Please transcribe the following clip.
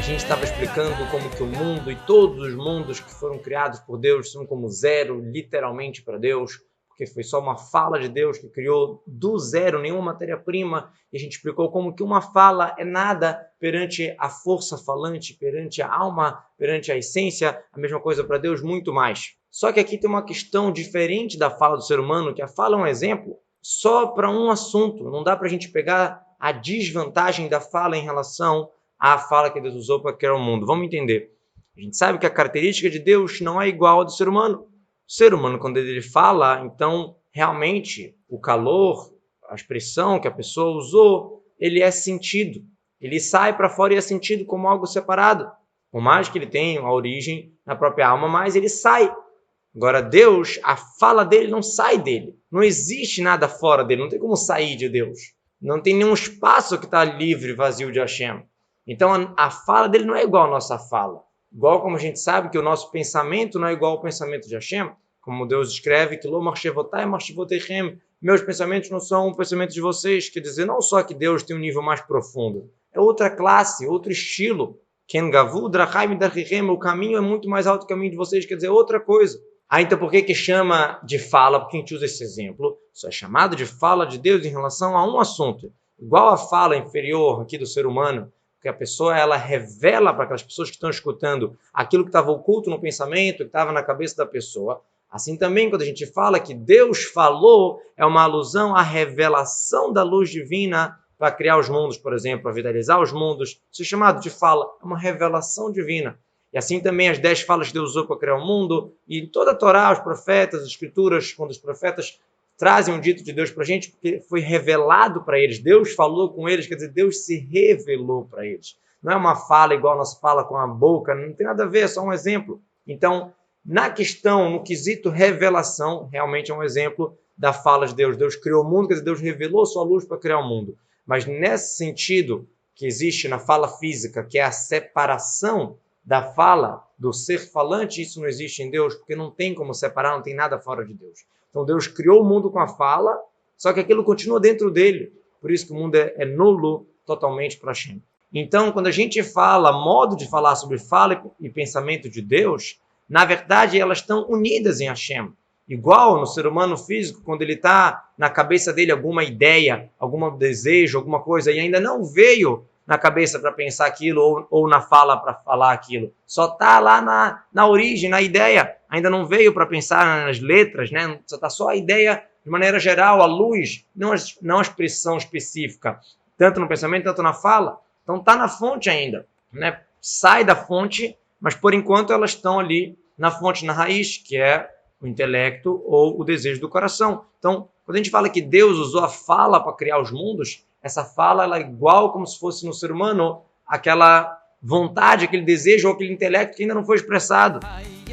gente estava explicando como que o mundo e todos os mundos que foram criados por Deus são como zero, literalmente, para Deus, porque foi só uma fala de Deus que criou do zero, nenhuma matéria-prima, e a gente explicou como que uma fala é nada perante a força falante, perante a alma, perante a essência, a mesma coisa para Deus, muito mais. Só que aqui tem uma questão diferente da fala do ser humano, que a fala é um exemplo só para um assunto, não dá para a gente pegar a desvantagem da fala em relação à fala que Deus usou para criar o mundo. Vamos entender. A gente sabe que a característica de Deus não é igual à do ser humano. O ser humano, quando ele fala, então, realmente, o calor, a expressão que a pessoa usou, ele é sentido. Ele sai para fora e é sentido como algo separado. Por mais que ele tenha a origem na própria alma, mas ele sai. Agora, Deus, a fala dele não sai dele. Não existe nada fora dele. Não tem como sair de Deus. Não tem nenhum espaço que está livre, vazio de Hashem. Então, a fala dele não é igual à nossa fala. Igual como a gente sabe que o nosso pensamento não é igual ao pensamento de Hashem. Como Deus escreve que meus pensamentos não são o pensamento de vocês. Quer dizer, não só que Deus tem um nível mais profundo. É outra classe, outro estilo. O caminho é muito mais alto que o caminho de vocês. Quer dizer, outra coisa. Então por que chama de fala? Porque a gente usa esse exemplo. Isso é chamado de fala de Deus em relação a um assunto. Igual a fala inferior aqui do ser humano, que a pessoa ela revela para aquelas pessoas que estão escutando aquilo que estava oculto no pensamento, que estava na cabeça da pessoa. Assim também, quando a gente fala que Deus falou, é uma alusão à revelação da luz divina para criar os mundos, por exemplo, para vitalizar os mundos. Isso é chamado de fala, é uma revelação divina. E assim também as 10 falas que Deus usou para criar o mundo, e toda a Torá, os profetas, as escrituras, quando os profetas trazem um dito de Deus para a gente, porque foi revelado para eles, Deus falou com eles, quer dizer, Deus se revelou para eles. Não é uma fala igual a nossa fala com a boca, não tem nada a ver, é só um exemplo. Então, na questão, no quesito revelação, realmente é um exemplo da fala de Deus. Deus criou o mundo, quer dizer, Deus revelou sua luz para criar o mundo. Mas nesse sentido que existe na fala física, que é a separação da fala, do ser falante, isso não existe em Deus, porque não tem como separar, não tem nada fora de Deus. Então Deus criou o mundo com a fala, só que aquilo continua dentro dele. Por isso que o mundo é nulo totalmente para Hashem. Então, quando a gente fala, modo de falar sobre fala e pensamento de Deus, na verdade elas estão unidas em Hashem. Igual no ser humano físico, quando ele está na cabeça dele alguma ideia, algum desejo, alguma coisa, e ainda não veio na cabeça para pensar aquilo ou na fala para falar aquilo. Só está lá na origem, na ideia. Ainda não veio para pensar nas letras, né? Só está só a ideia de maneira geral, a luz, não a expressão específica, tanto no pensamento, tanto na fala. Então está na fonte ainda, né? Sai da fonte, mas por enquanto elas estão ali na fonte, na raiz, que é o intelecto ou o desejo do coração. Então, quando a gente fala que Deus usou a fala para criar os mundos, essa fala ela é igual como se fosse no ser humano aquela vontade, aquele desejo ou aquele intelecto que ainda não foi expressado. Ay